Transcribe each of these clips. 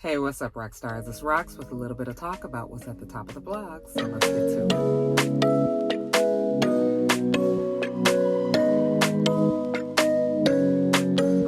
Hey, what's up, rock stars? It's Rox with a little bit of talk about what's at the top of the blog. So let's get to it.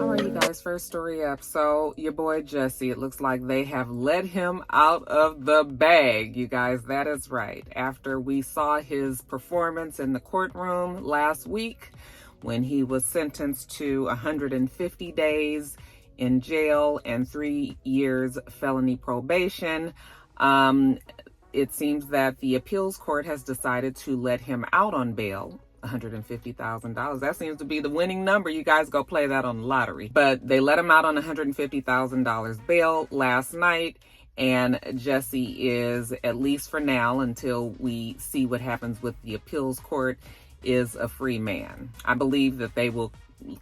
All right, you guys, first story up. So your boy Jussie, it looks like they have let him out of the bag, you guys. That is right. After we saw his performance in the courtroom last week when he was sentenced to 150 days in jail and 3 years felony probation. It seems that the appeals court has decided to let him out on bail, $150,000. That seems to be the winning number. You guys go play that on the lottery. But they let him out on $150,000 bail last night. And Jussie is, at least for now, until we see what happens with the appeals court, is a free man. I believe that they will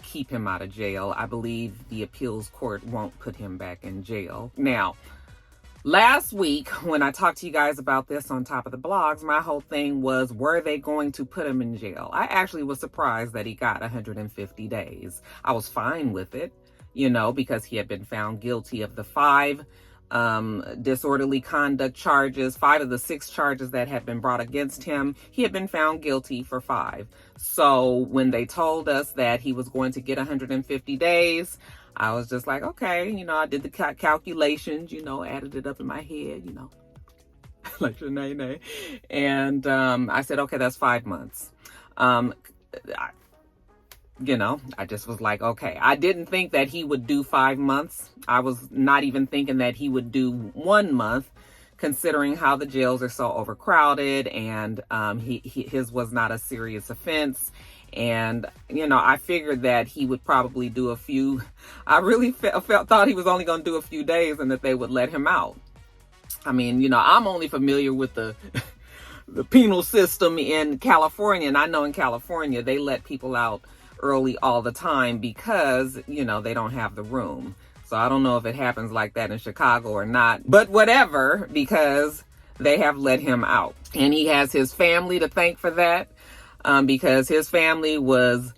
keep him out of jail. I believe the appeals court won't put him back in jail. Now, last week when I talked to you guys about this on top of the blogs, my whole thing was, were they going to put him in jail? I actually was surprised that he got 150 days. I was fine with it, because he had been found guilty of the 5 disorderly conduct charges, 5 of the 6 charges that had been brought against him. He had been found guilty for 5. So when they told us that he was going to get 150 days, I was just like, okay, I did the calculations, added it up in my head, like your nay. And I said, okay, that's 5 months. I just was like, okay. I didn't think that he would do 5 months. I was not even thinking that he would do 1 month, considering how the jails are so overcrowded, and his was not a serious offense. And, I figured that he would probably do a few. I really thought he was only going to do a few days and that they would let him out. I mean, I'm only familiar with the penal system in California. And I know in California, they let people out early all the time because, they don't have the room. So I don't know if it happens like that in Chicago or not, but whatever, because they have let him out. And he has his family to thank for that, because his family was,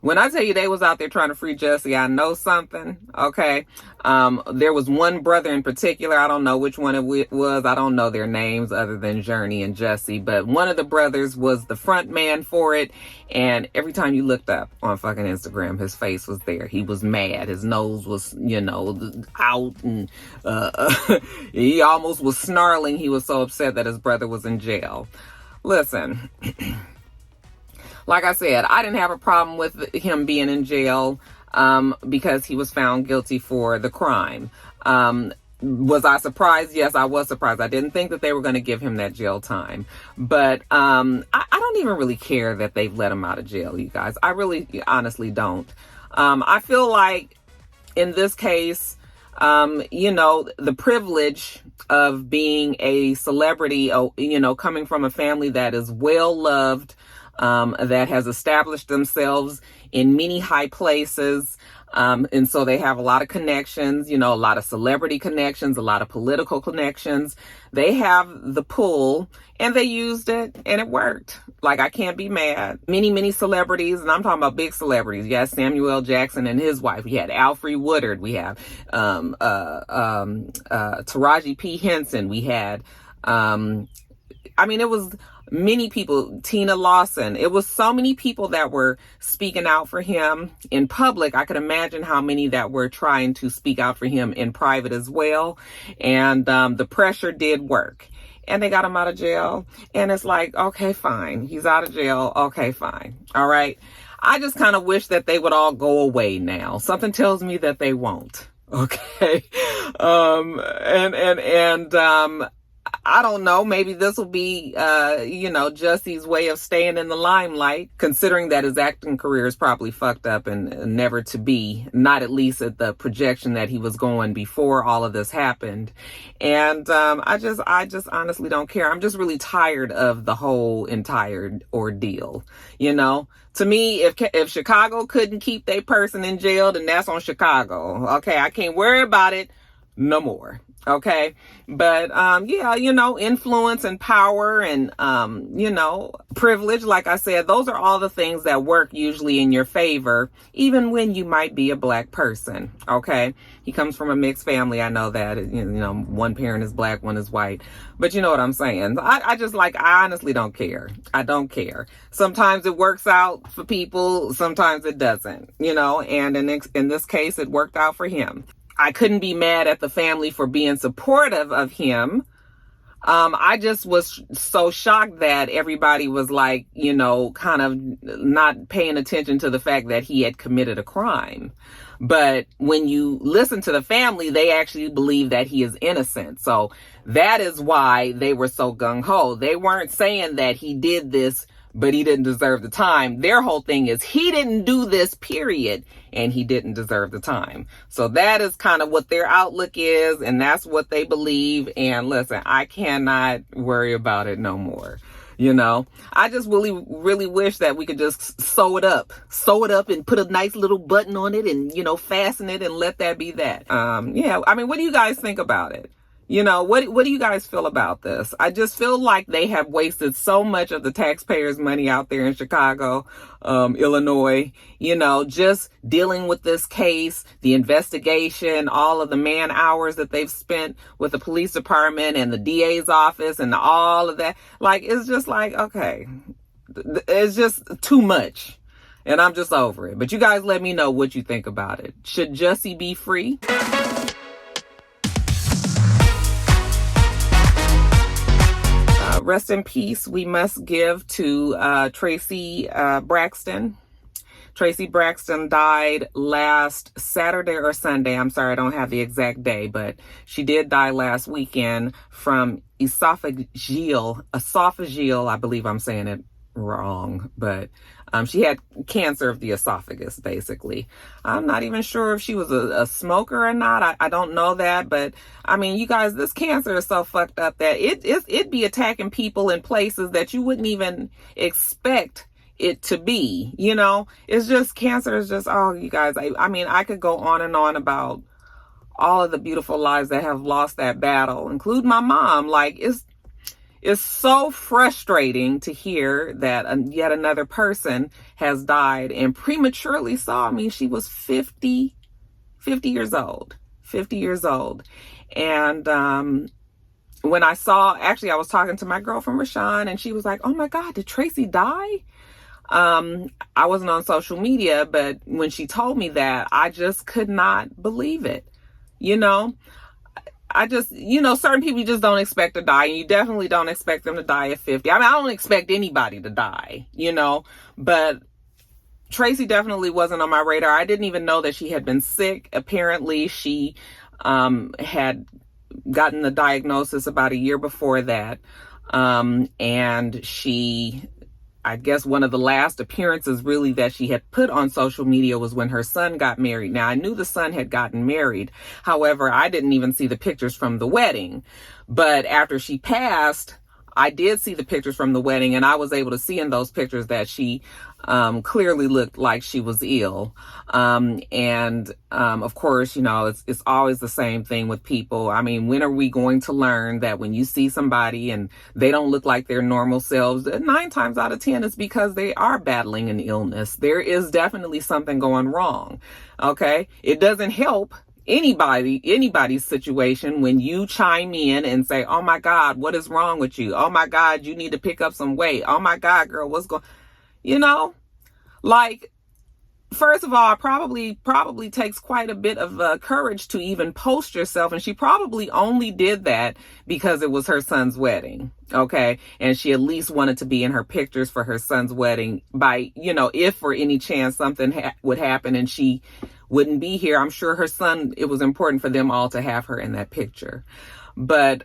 when I tell you they was out there trying to free Jussie, I know something, okay? There was one brother in particular, I don't know which one it was, I don't know their names other than Journey and Jussie, but one of the brothers was the front man for it, and every time you looked up on fucking Instagram, his face was there. He was mad, his nose was, out, and he almost was snarling. He was so upset that his brother was in jail. Listen, like I said, I didn't have a problem with him being in jail because he was found guilty for the crime. Was I surprised? Yes, I was surprised. I didn't think that they were going to give him that jail time. But I don't even really care that they've let him out of jail, you guys. I really honestly don't. I feel like in this case, the privilege of being a celebrity, coming from a family that is well loved, that has established themselves in many high places. And so they have a lot of connections, a lot of celebrity connections, a lot of political connections. They have the pull and they used it and it worked. Like, I can't be mad. Many celebrities, and I'm talking about big celebrities. You had Samuel L. Jackson and his wife. We had Alfre Woodard. We have Taraji P. Henson. We had, it was many people, Tina Lawson. It was so many people that were speaking out for him in public. I could imagine how many that were trying to speak out for him in private as well. And the pressure did work. And they got him out of jail. And it's like, okay, fine. He's out of jail. Okay, fine. All right. I just kind of wish that they would all go away now. Something tells me that they won't. Okay. I don't know, maybe this will be, Jussie's way of staying in the limelight, considering that his acting career is probably fucked up and never to be, not at least at the projection that he was going before all of this happened. And I just honestly don't care. I'm just really tired of the whole entire ordeal, To me, if Chicago couldn't keep their person in jail, then that's on Chicago. Okay, I can't worry about it no more. Okay. But, yeah, influence and power and, privilege, like I said, those are all the things that work usually in your favor, even when you might be a black person. Okay. He comes from a mixed family. I know that, one parent is black, one is white, but you know what I'm saying? I honestly don't care. I don't care. Sometimes it works out for people. Sometimes it doesn't, and in this case, it worked out for him. I couldn't be mad at the family for being supportive of him. I just was so shocked that everybody was like, kind of not paying attention to the fact that he had committed a crime. But when you listen to the family, they actually believe that he is innocent. So that is why they were so gung-ho. They weren't saying that he did this, but he didn't deserve the time. Their whole thing is he didn't do this, period, and he didn't deserve the time. So that is kind of what their outlook is, and that's what they believe. And listen, I cannot worry about it no more. I just really, really wish that we could just sew it up and put a nice little button on it and, fasten it and let that be that. Yeah. I mean, what do you guys think about it? What do you guys feel about this? I just feel like they have wasted so much of the taxpayers' money out there in Chicago, Illinois, just dealing with this case, the investigation, all of the man hours that they've spent with the police department and the DA's office and all of that. Like, it's just like, okay, it's just too much. And I'm just over it. But you guys let me know what you think about it. Should Jussie be free? Rest in peace, we must give to Traci Braxton. Traci Braxton died last Saturday or Sunday. I'm sorry, I don't have the exact day, but she did die last weekend from esophageal, I believe I'm saying it wrong, but she had cancer of the esophagus, basically. I'm not even sure if she was a smoker or not. I don't know that, but I mean, you guys, this cancer is so fucked up that it'd be attacking people in places that you wouldn't even expect it to be. It's just, cancer is just, oh, you guys, I mean, I could go on and on about all of the beautiful lives that have lost that battle, including my mom. Like, it's so frustrating to hear that yet another person has died and prematurely so. I mean, she was 50 years old. And when I saw, actually, I was talking to my girlfriend, Rashawn, and she was like, oh my God, did Traci die? I wasn't on social media, but when she told me that, I just could not believe it. I just, certain people you just don't expect to die, and you definitely don't expect them to die at 50. I mean, I don't expect anybody to die, but Traci definitely wasn't on my radar. I didn't even know that she had been sick. Apparently, she had gotten the diagnosis about a year before that, and she, I guess one of the last appearances really that she had put on social media was when her son got married. Now, I knew the son had gotten married. However, I didn't even see the pictures from the wedding. But after she passed, I did see the pictures from the wedding, and I was able to see in those pictures that she clearly looked like she was ill. Of course, it's always the same thing with people. I mean, when are we going to learn that when you see somebody and they don't look like their normal selves, 9 times out of 10, it's because they are battling an illness. There is definitely something going wrong. Okay. It doesn't help anybody's situation when you chime in and say, oh my God, what is wrong with you? Oh my God, you need to pick up some weight. Oh my God, girl, what's going, like, first of all, it probably takes quite a bit of courage to even post yourself. And she probably only did that because it was her son's wedding. Okay. And she at least wanted to be in her pictures for her son's wedding by, if for any chance something would happen and she wouldn't be here. I'm sure her son, it was important for them all to have her in that picture. But,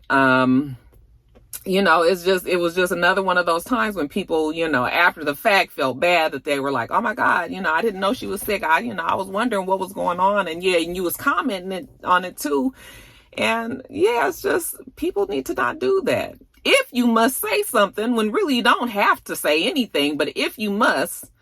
it was just another one of those times when people, after the fact felt bad that they were like, oh my God, I didn't know she was sick. I was wondering what was going on. And yeah, and you was commenting on it too. And yeah, it's just, people need to not do that. If you must say something when really you don't have to say anything, but if you must,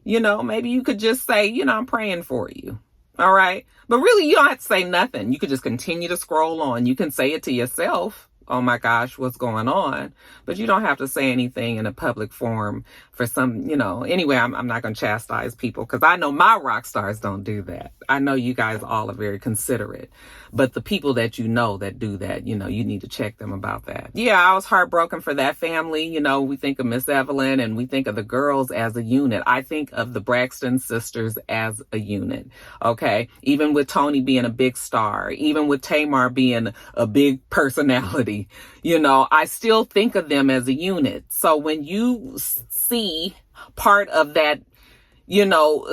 maybe you could just say, I'm praying for you. All right. But really, you don't have to say nothing. You could just continue to scroll on. You can say it to yourself. Oh my gosh, what's going on? But you don't have to say anything in a public forum for some, anyway, I'm not going to chastise people because I know my rock stars don't do that. I know you guys all are very considerate, but the people that you know that do that, you need to check them about that. Yeah, I was heartbroken for that family. We think of Miss Evelyn and we think of the girls as a unit. I think of the Braxton sisters as a unit. Okay. Even with Tony being a big star, even with Tamar being a big personality, I still think of them as a unit. So when you see part of that,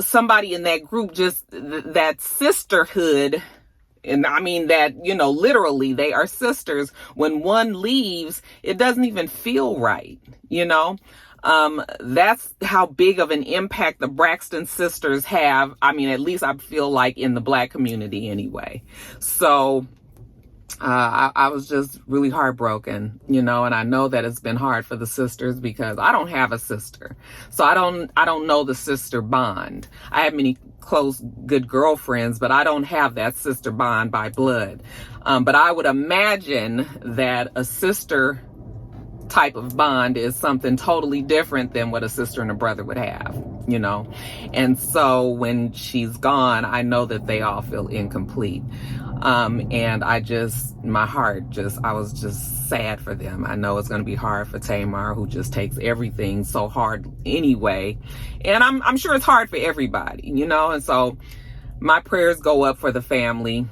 somebody in that group, just that sisterhood, and I mean that, literally they are sisters. When one leaves, it doesn't even feel right, That's how big of an impact the Braxton sisters have. I mean, at least I feel like in the Black community anyway. So I was just really heartbroken, and I know that it's been hard for the sisters because I don't have a sister. So I don't know the sister bond. I have many close, good girlfriends, but I don't have that sister bond by blood. But I would imagine that a sister type of bond is something totally different than what a sister and a brother would have, And so when she's gone, I know that they all feel incomplete. And I was just sad for them. I know it's going to be hard for Tamar, who just takes everything so hard anyway. And I'm sure it's hard for everybody, and so my prayers go up for the family,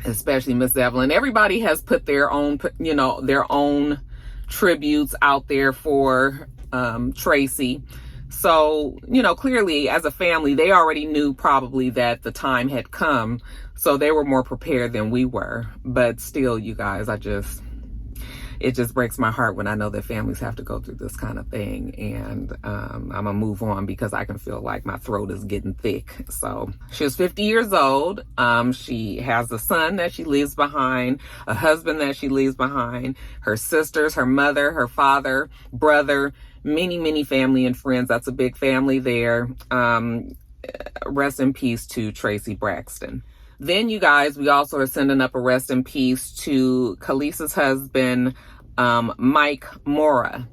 especially Miss Evelyn. Everybody has put their own, their own tributes out there for Traci. So, clearly as a family, they already knew probably that the time had come. So they were more prepared than we were. But still, you guys, it just breaks my heart when I know that families have to go through this kind of thing. And I'm going to move on because I can feel like my throat is getting thick. So she was 50 years old. She has a son that she leaves behind, a husband that she leaves behind, her sisters, her mother, her father, brother, many, many family and friends. That's a big family there. Rest in peace to Traci Braxton. Then, you guys, we also are sending up a rest in peace to Khalees's husband, Mike Mora.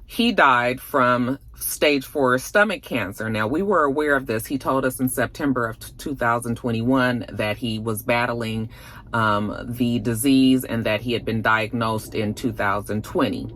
He died from stage 4 stomach cancer. Now, we were aware of this. He told us in September of 2021 that he was battling the disease and that he had been diagnosed in 2020.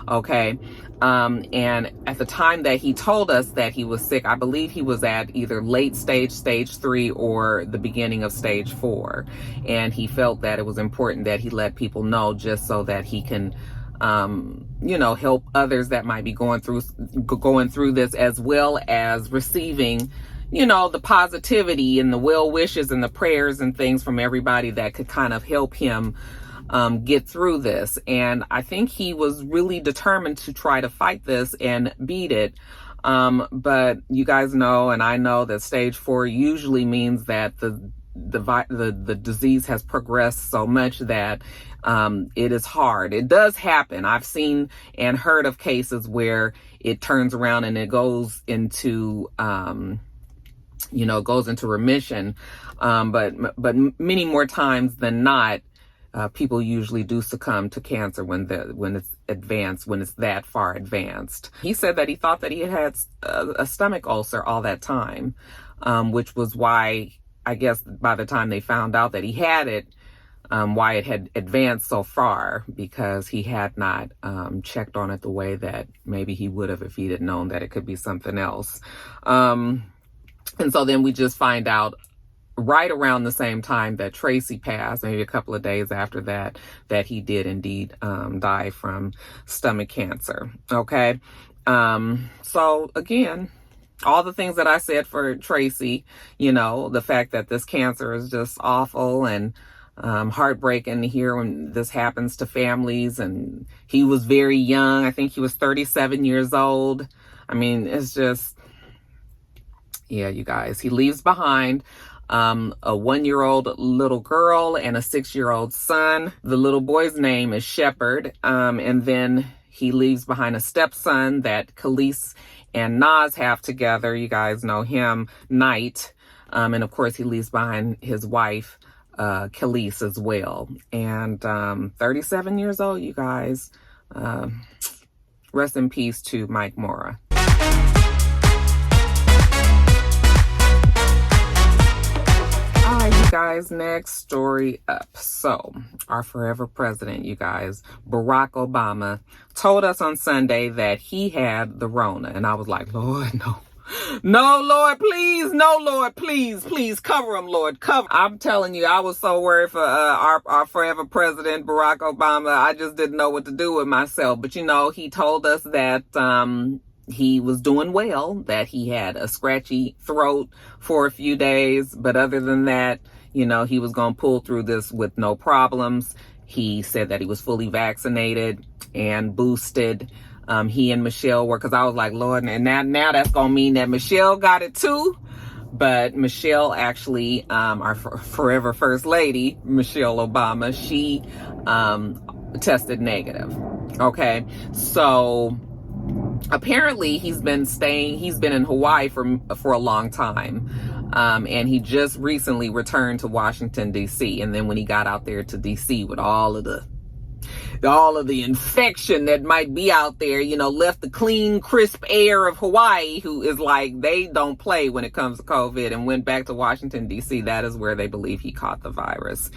Okay. And at the time that he told us that he was sick, I believe he was at either late stage 3, or the beginning of stage 4. And he felt that it was important that he let people know just so that he can help others that might be going through this, as well as receiving, the positivity and the well wishes and the prayers and things from everybody that could kind of help him get through this. And I think he was really determined to try to fight this and beat it. But you guys know, and I know, that stage 4 usually means that the disease has progressed so much that it is hard. It does happen. I've seen and heard of cases where it turns around and it goes into remission. But many more times than not, people usually do succumb to cancer when it's advanced, when it's that far advanced. He said that he thought that he had a stomach ulcer all that time, which was why, I guess, by the time they found out that he had it, why it had advanced so far, because he had not checked on it the way that maybe he would have if he had known that it could be something else. And so then we just find out right around the same time that Traci passed, maybe a couple of days after that, that he did indeed die from stomach cancer. Okay. So again, all the things that I said for Traci, the fact that this cancer is just awful and heartbreaking to hear when this happens to families. And he was very young. I think he was 37 years old. I mean, it's just, yeah, you guys, he leaves behind a 1-year-old little girl and a 6-year-old son. The little boy's name is Shepherd. And then he leaves behind a stepson that Khalees and Nas have together. You guys know him, Knight. And of course, he leaves behind his wife, Khalees, as well. And 37 years old, you guys. Rest in peace to Mike Mora. All right, you guys, next story up. So, our forever president, you guys, Barack Obama, told us on Sunday that he had the Rona. And I was like, Lord, no. No, Lord, please. No, Lord, please. Please cover him, Lord. Cover. I'm telling you, I was so worried for our forever president, Barack Obama. I just didn't know what to do with myself. But, you know, he told us that he was doing well, that he had a scratchy throat for a few days. But other than that, you know, he was going to pull through this with no problems. He said that he was fully vaccinated and boosted. He and Michelle were, because I was like, Lord, and now that's going to mean that Michelle got it too. But Michelle actually, our forever first lady, Michelle Obama, she tested negative. Okay. So apparently he's been in Hawaii for a long time. And he just recently returned to Washington, D.C. And then when he got out there to D.C. with all of the infection that might be out there, you know, left the clean, crisp air of Hawaii, who is like, they don't play when it comes to COVID, and went back to Washington, D.C. That is where they believe he caught the virus.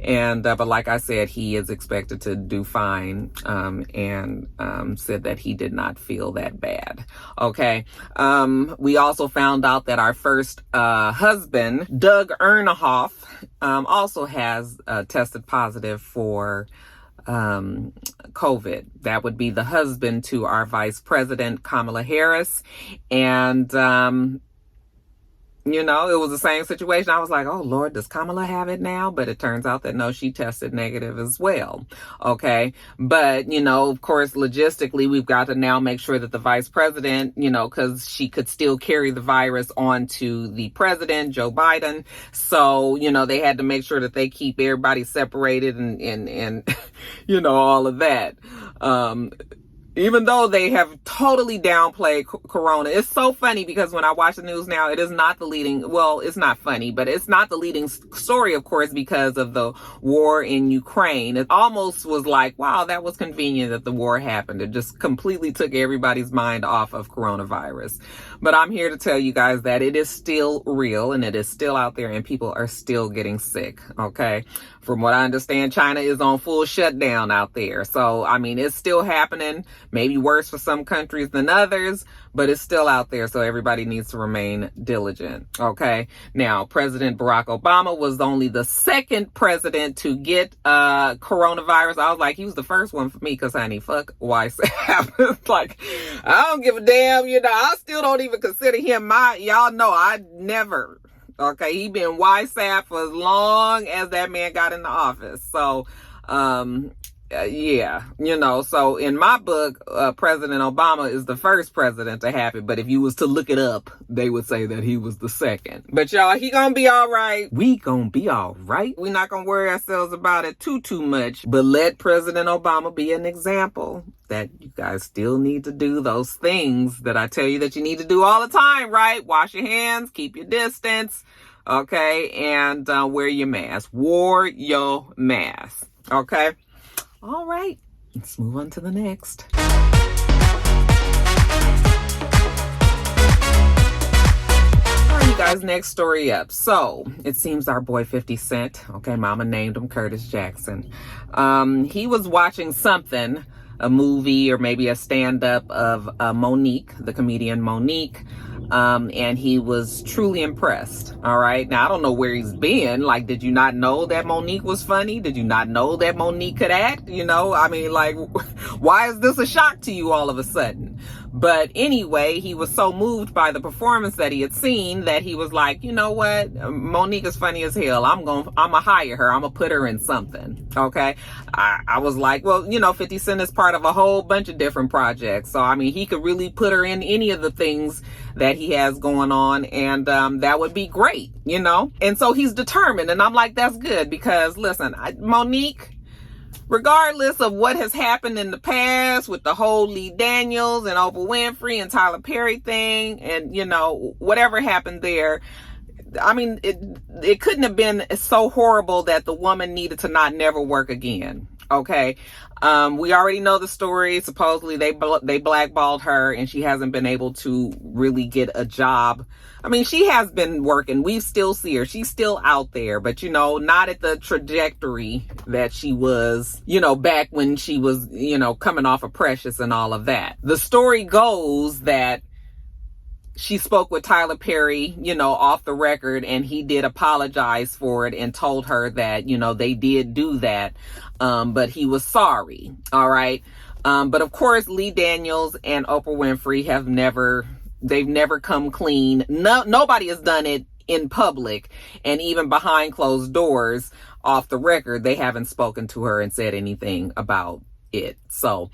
And, but like I said, he is expected to do fine, and said that he did not feel that bad. Okay. We also found out that our first husband, Doug Ernahoff, also has tested positive for COVID. That would be the husband to our Vice President, Kamala Harris. And, you know, it was the same situation. I was like, oh, Lord, does Kamala have it now? But it turns out that no, she tested negative as well. Okay. But, you know, of course, logistically, we've got to now make sure that the vice president, you know, because she could still carry the virus on to the president, Joe Biden. So, you know, they had to make sure that they keep everybody separated and you know, all of that. Even though they have totally downplayed Corona. It's so funny because when I watch the news now, it is not the leading, well, it's not funny, but it's not the leading story, of course, because of the war in Ukraine. It almost was like, wow, that was convenient that the war happened. It just completely took everybody's mind off of coronavirus. But I'm here to tell you guys that it is still real and it is still out there and people are still getting sick. Okay. From what I understand, China is on full shutdown out there. So, I mean, it's still happening, maybe worse for some countries than others, but it's still out there. So everybody needs to remain diligent. Okay. Now, President Barack Obama was only the second president to get coronavirus. I was like, he was the first one for me because, honey, fuck YSAP. Like, I don't give a damn. You know, I still don't even consider him y'all know I never. Okay, he been YSAP for as long as that man got in the office. So, yeah, you know, so in my book, President Obama is the first president to have it. But if you was to look it up, they would say that he was the second. But y'all, he gonna be all right. We gonna be all right. We not gonna worry ourselves about it too much. But let President Obama be an example that you guys still need to do those things that I tell you that you need to do all the time, right? Wash your hands, keep your distance, okay? And wear your mask. Wear your mask, okay? All right, let's move on to the next. All right, you guys, next story up. So it seems our boy 50 Cent, okay, mama named him Curtis Jackson. He was watching something, a movie or maybe a stand-up of Monique, the comedian Monique. And he was truly impressed. All right. Now, I don't know where he's been. Like, did you not know that Monique was funny? Did you not know that Monique could act? You know, I mean, like, why is this a shock to you all of a sudden? But anyway, he was so moved by the performance that he had seen that he was like, you know what? Monique is funny as hell. I'm gonna hire her. I'm gonna put her in something. Okay. I was like, well, you know, 50 Cent is part of a whole bunch of different projects. So, I mean, he could really put her in any of the things that he has going on. And, that would be great, you know? And so he's determined. And I'm like, that's good because listen, Monique, regardless of what has happened in the past with the whole Lee Daniels and Oprah Winfrey and Tyler Perry thing and, you know, whatever happened there, I mean, it couldn't have been so horrible that the woman needed to not never work again. Okay. We already know the story. Supposedly they blackballed her and she hasn't been able to really get a job. I mean, she has been working. We still see her. She's still out there, but you know, not at the trajectory that she was, you know, back when she was, you know, coming off of Precious and all of that. The story goes that she spoke with Tyler Perry, you know, off the record, and he did apologize for it and told her that, you know, they did do that, but he was sorry. All right. But of course, Lee Daniels and Oprah Winfrey they've never come clean. Nobody has done it in public, and even behind closed doors off the record, they haven't spoken to her and said anything about it. So,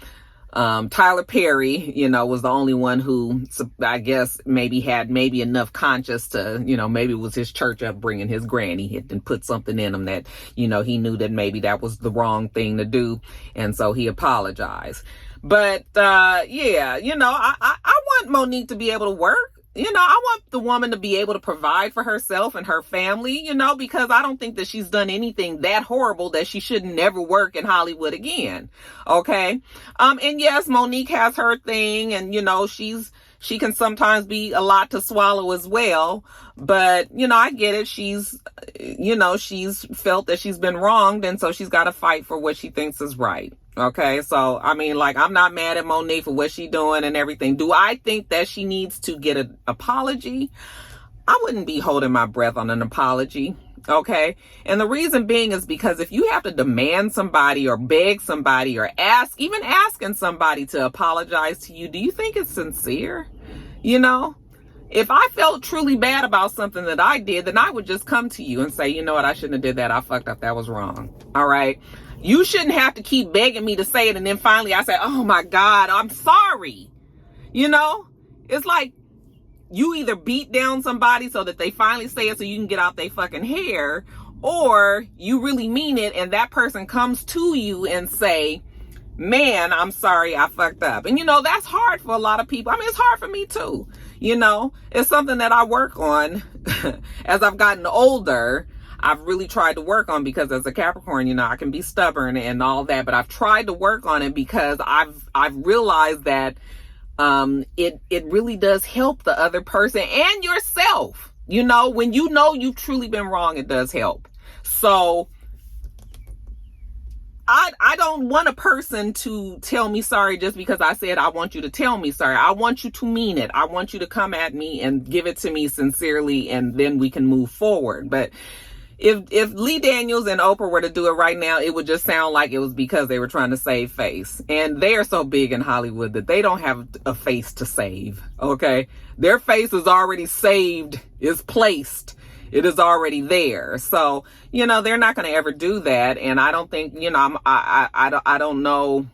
Tyler Perry, you know, was the only one who I guess maybe had enough conscience to, you know, maybe it was his church upbringing, his granny had put something in him that, you know, he knew that maybe that was the wrong thing to do. And so he apologized. But, yeah, you know, I want Monique to be able to work. You know, I want the woman to be able to provide for herself and her family, you know, because I don't think that she's done anything that horrible that she should never work in Hollywood again. Okay. And yes, Monique has her thing, and, you know, she can sometimes be a lot to swallow as well. But, you know, I get it. She's felt that she's been wronged, and so she's got to fight for what she thinks is right. Okay, so, I mean, like, I'm not mad at Monique for what she's doing and everything. Do I think that she needs to get an apology? I wouldn't be holding my breath on an apology. Okay, and the reason being is because if you have to demand somebody or beg somebody or even asking somebody to apologize to you, do you think it's sincere? You know, if I felt truly bad about something that I did, then I would just come to you and say, you know what, I shouldn't have did that. I fucked up. That was wrong. All right. You shouldn't have to keep begging me to say it. And then finally I say, oh my God, I'm sorry. You know, it's like you either beat down somebody so that they finally say it so you can get out their fucking hair, or you really mean it and that person comes to you and say, man, I'm sorry, I fucked up. And you know, that's hard for a lot of people. I mean, it's hard for me too. You know, it's something that I work on as I've gotten older. I've really tried to work on, because as a Capricorn, you know, I can be stubborn and all that, but I've tried to work on it because I've realized that it really does help the other person and yourself. You know, when you know you've truly been wrong, it does help. So I don't want a person to tell me sorry just because I said I want you to tell me sorry. I want you to mean it. I want you to come at me and give it to me sincerely, and then we can move forward. But if Lee Daniels and Oprah were to do it right now, it would just sound like it was because they were trying to save face. And they are so big in Hollywood that they don't have a face to save. Okay. Their face is already saved, is placed. It is already there. So, you know, they're not going to ever do that. And I don't think, you know, I don't know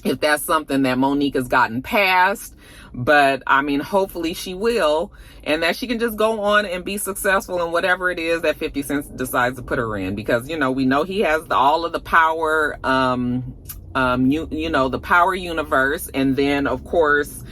if that's something that Monique has gotten past, but I mean, hopefully she will, and that she can just go on and be successful in whatever it is that 50 Cent decides to put her in, because, you know, we know he has all of the power, you know, the power universe. And then of course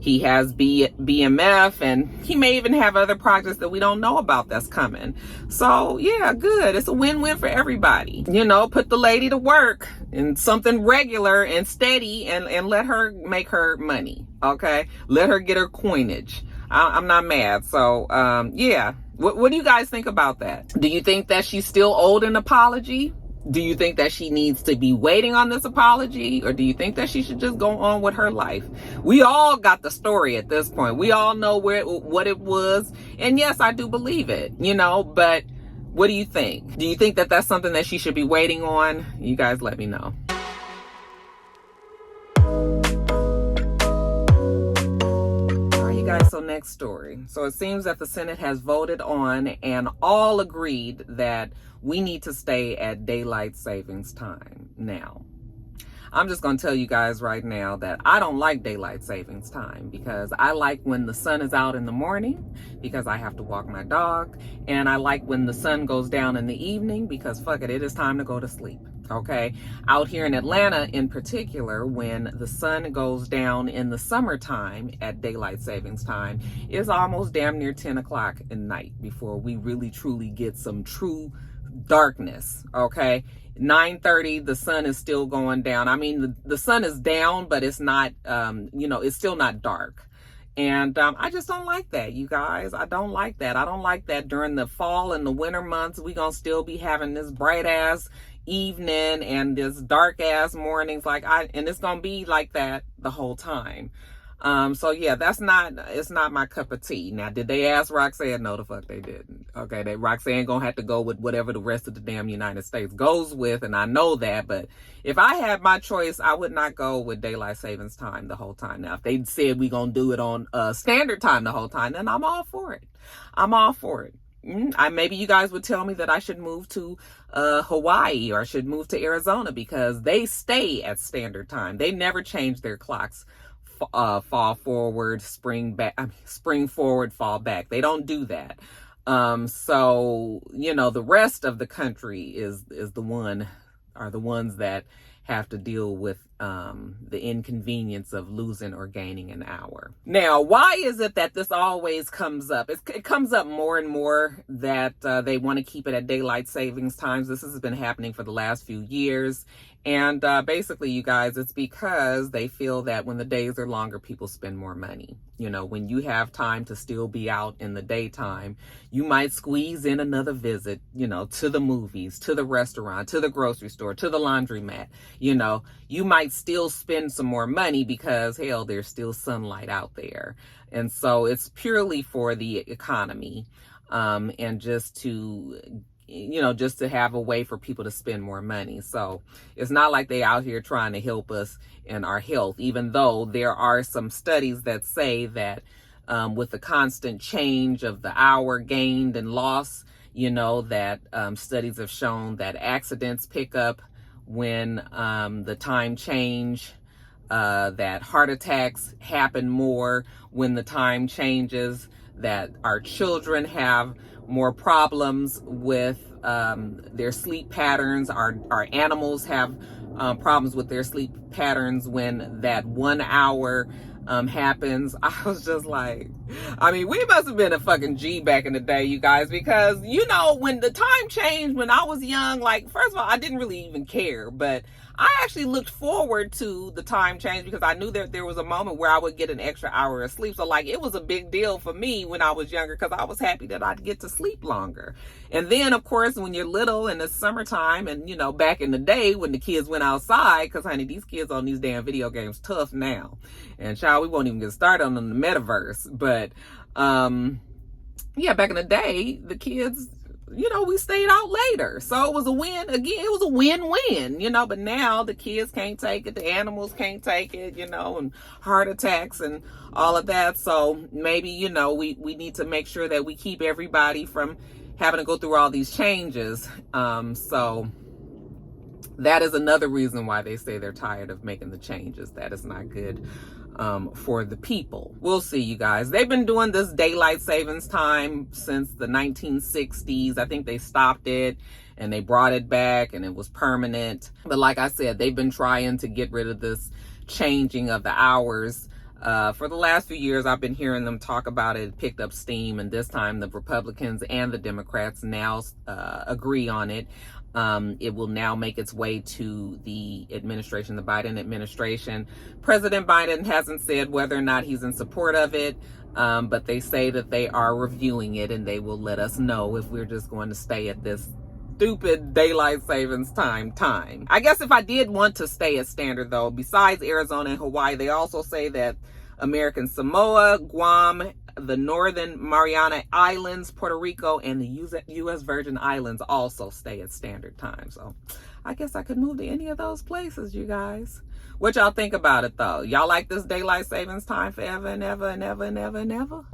he has BMF, and he may even have other projects that we don't know about that's coming. So yeah, good. It's a win-win for everybody. You know, put the lady to work in something regular and steady, and let her make her money. Okay. Let her get her coinage. I'm not mad. So, yeah. What do you guys think about that? Do you think that she's still owed an apology? Do you think that she needs to be waiting on this apology, or do you think that she should just go on with her life? We all got the story at this point. We all know what it was. And yes, I do believe it, you know, but what do you think? Do you think that that's something that she should be waiting on? You guys let me know. All right, you guys, so next story. So it seems that the Senate has voted on and all agreed that we need to stay at daylight savings time now. I'm just going to tell you guys right now that I don't like daylight savings time, because I like when the sun is out in the morning because I have to walk my dog, and I like when the sun goes down in the evening because fuck it, it is time to go to sleep. Okay, out here in Atlanta in particular, when the sun goes down in the summertime at daylight savings time, it's almost damn near 10 o'clock at night before we really truly get some true darkness. Okay, 9:30 the sun is still going down. I mean, the sun is down, but it's not it's still not dark. And I just don't like that, you guys. I don't like that. I don't like that during the fall and the winter months we gonna still be having this bright ass evening and this dark ass mornings, and it's gonna be like that the whole time. So yeah, it's not my cup of tea. Now, did they ask Roxanne? No, the fuck they didn't. Okay, Roxanne gonna have to go with whatever the rest of the damn United States goes with, and I know that, but if I had my choice, I would not go with daylight savings time the whole time. Now, if they said we gonna do it on standard time the whole time, then I'm all for it. I'm all for it. Maybe you guys would tell me that I should move to Hawaii, or I should move to Arizona, because they stay at standard time. They never change their clocks. Fall forward, spring forward, fall back. They don't do that. So the rest of the country is the ones that have to deal with the inconvenience of losing or gaining an hour. Now, why is it that this always comes up? It comes up more and more that they want to keep it at daylight savings times. This has been happening for the last few years. And basically, you guys, it's because they feel that when the days are longer, people spend more money. When you have time to still be out in the daytime, you might squeeze in another visit, to the movies, to the restaurant, to the grocery store, to the laundromat. You might still spend some more money because, hell, there's still sunlight out there. And so it's purely for the economy, and just to have a way for people to spend more money. So it's not like they out here trying to help us in our health, even though there are some studies that say that with the constant change of the hour gained and lost, that studies have shown that accidents pick up when the time change, that heart attacks happen more when the time changes, that our children have more problems with their sleep patterns. Our animals have problems with their sleep patterns when that 1 hour happens. I was just like, we must have been a fucking G back in the day, you guys, because when the time changed when I was young, first of all, I didn't really even care, but I actually looked forward to the time change because I knew that there was a moment where I would get an extra hour of sleep. So it was a big deal for me when I was younger because I was happy that I'd get to sleep longer. And then, of course, when you're little and it's summertime and, back in the day when the kids went outside, because, honey, these kids on these damn video games tough now. And, child, we won't even get started on the metaverse. But, back in the day, the kids, we stayed out later. So it was a win. Again, it was a win-win, but now the kids can't take it. The animals can't take it, and heart attacks and all of that. So maybe, we need to make sure that we keep everybody from having to go through all these changes. So that is another reason why they say they're tired of making the changes. That is not good for the people. We'll see, you guys. They've been doing this daylight savings time since the 1960s. I think they stopped it and they brought it back and it was permanent. But like I said, they've been trying to get rid of this changing of the hours. For the last few years, I've been hearing them talk about it. It picked up steam, and this time the Republicans and the Democrats now agree on it. It will now make its way to the administration, the Biden administration. President Biden hasn't said whether or not he's in support of it, but they say that they are reviewing it and they will let us know if we're just going to stay at this stupid daylight savings time. I guess if I did want to stay at standard, though, besides Arizona and Hawaii, they also say that American Samoa, Guam, the Northern Mariana Islands, Puerto Rico, and the U.S. Virgin Islands also stay at standard time. So I guess I could move to any of those places, you guys. What y'all think about it, though? Y'all like this daylight savings time forever and ever and ever and ever and ever?